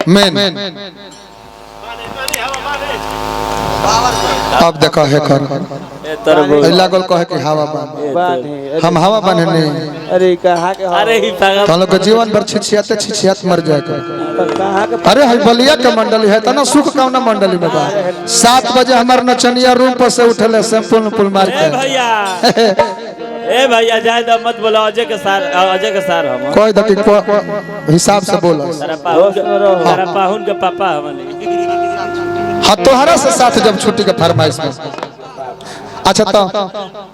Main अब देखो है कर लागल कहे कि हवा बान हम हवा बाने नहीं। अरे कहा के अरे ही तो लोग के जीवन भर छिछियात मर जाए। अरे हई बलिया के मंडली है तना सुख कौना मंडली में बा। 7 बजे हमार नचनिया रूम पर से उठले सैंपल मार के भैया ए भैया जाए तो मत बोलो अजय के सार हम कोई दकी हिसाब से बोलो। सारा पाहुन के पापा हमनी हाँ तोहरा से साथ जब छुट्टी के फरमाइश में अच्छा तो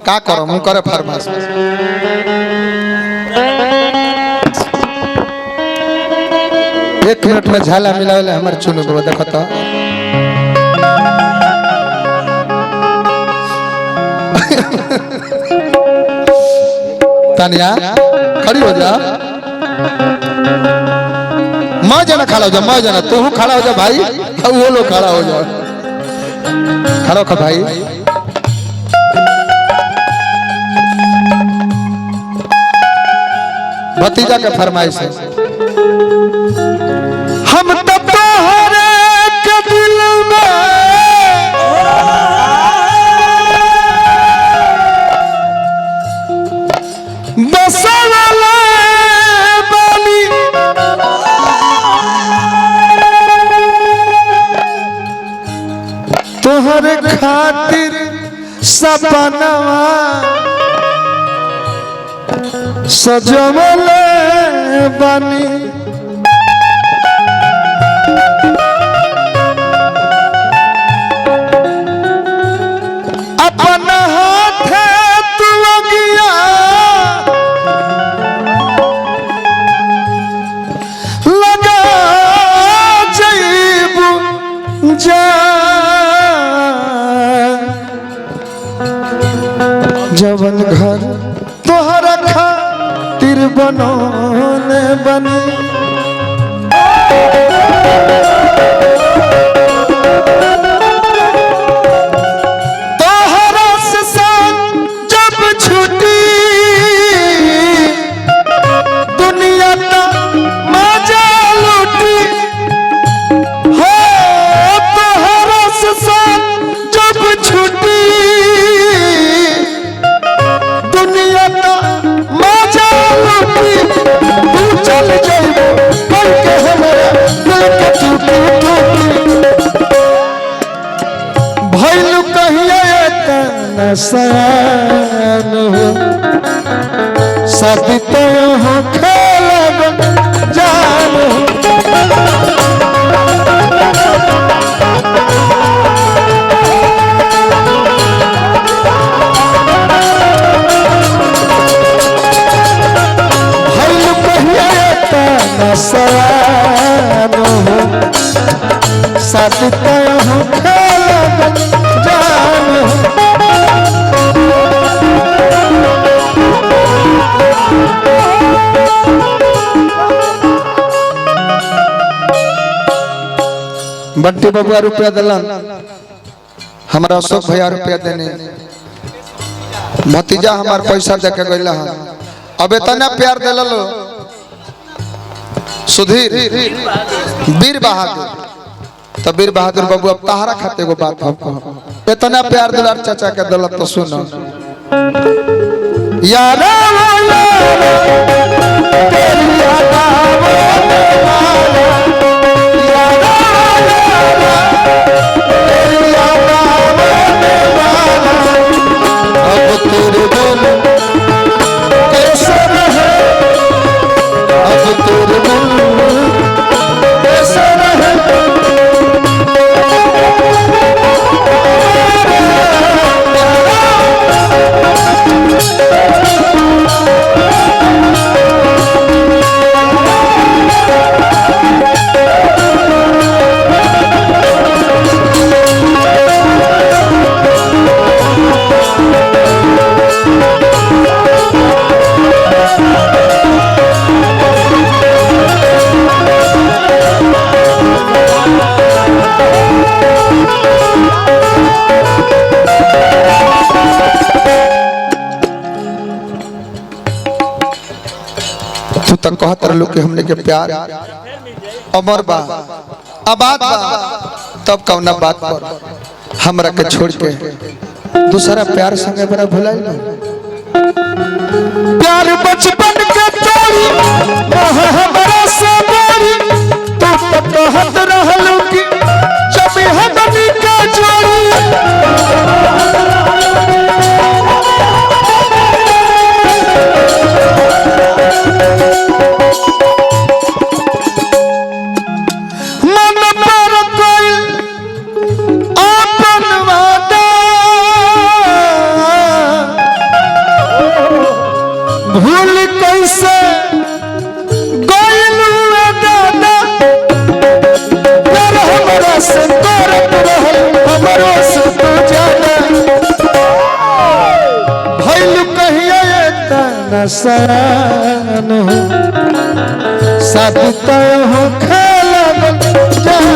का करो मुँह करे फरमाइश में 1 मिनट में झाला मिलावे हमारे चुनु को देखो तो तानिया खड़ी हो जा मैं जाना खड़ा हो जा मैं जाना तू खड़ा हो जा भाई वो लोग खड़ा हो जाओ खड़ा हो भाई। भतीजा के फरमाइश है हम तो तोहरे के दिल में बसवले बानी तोहरे खातिर सपनवा सजवले बानी अपन हाथे तू लगिया लगा जईबू जा जवन घर तोहरा खातिर बनौने बनी तोहरा से साथ जब छूटी दुनिया का मजा लूटी हो तोहरा से साथ जब छूटी दुनिया का मजा लूटी तू चल जाइबो कल के हमरा दिल के टूटी भइलु कहिया एतना सयान हो शादी तो हो खेलब जान भइलु कहिया एतना सयान हो शादी तो हो खेलब जान बंटी बबुआ रुपया दिलन हमारा अशोक भैया रुपया देने भतीजा हमार पैसा दे के गइला अब इतना प्यार दिलल सुधीर वीर बहादुर तो वीर बहादुर बाबू अब तहारा खाते को बात हम इतना प्यार दिलार चाचा के दिलत तो सुनो यारा तेरी अब तेरे दिल कैसे रहे अब तेरे दिल कैसे रहे तू तक कहत रहलू कि हमने के प्यार अमर बा आबाद बा तब कौना बात पर हमरा के छोड़ के दूसरा प्यार संगे बड़ा भुलाई ना प्यार बचपन के तोरी हमरा से बोरी तू तो कहत रहलू कि जब हमनी के जोड़ी भूल कैसे गइलू दादा प्यार हमरा से करत रहल हमरो से तू जाना भइल कहिया तना सन सब तय हो खेलन जान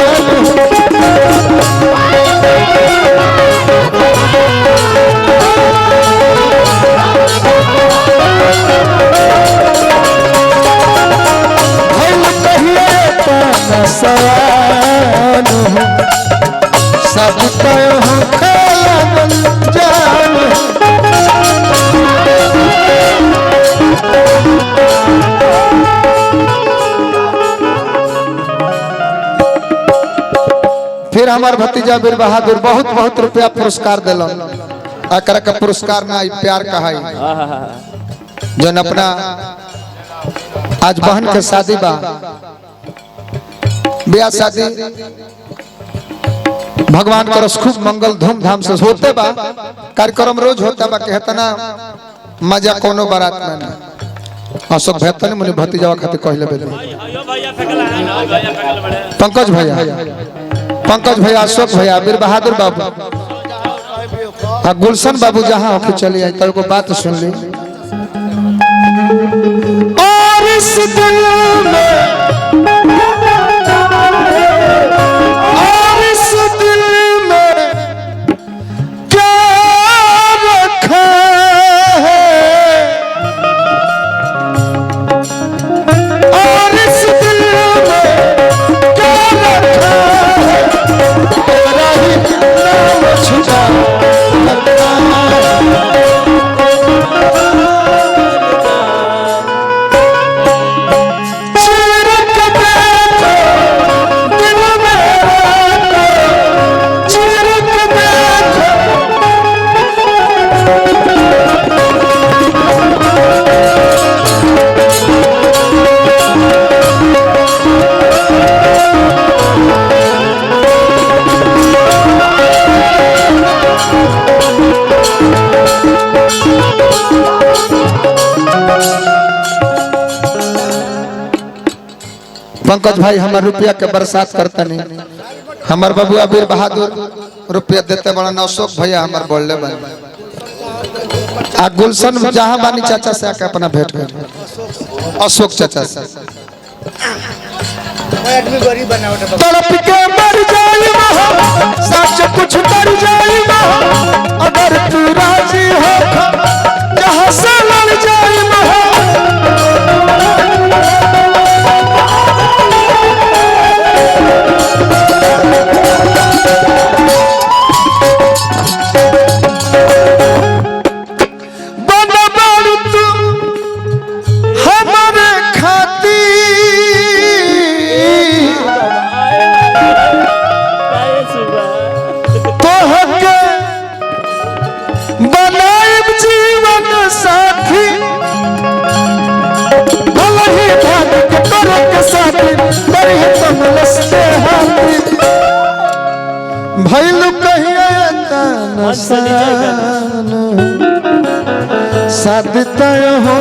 सब तय हो खेलन जान फिर हमार भतीजा बीर बहादुर बहुत बहुत रुपया पुरस्कार दिलन एकरा का पुरस्कार ना प्यार कहाई जन अपना आज बहन के शादी बा ब्याह शादी भगवान का रस खूब मंगल धूमधाम से होते बा कार्यक्रम रोज होता बा कहता ना मजा कोनो बारात में ना अशोक भैया ने मुझे भतीजा खातिर कहले पंकज भैया अशोक भैया बीर बहादुर बाबू आ गुलशन बाबू जहाँ होके चली आई तो बात सुन ली और इस दिल में पंकज भाई हमारे रुपया के बरसात करता नहीं हमार बाबू बीर बहादुर रुपया देते बड़ा अशोक भैया हमार बोलले बन आ गुलशन जहां बानी चाचा से आके अपना भेंट कर अशोक चाचा से आदमी गरीब बनावट तड़प के मर जाई वहां सच कुछ कर जाई वहां अगर तू राजी हो जहां से लड़ जाई वहां भैलू कहिया तना सन साध तय हो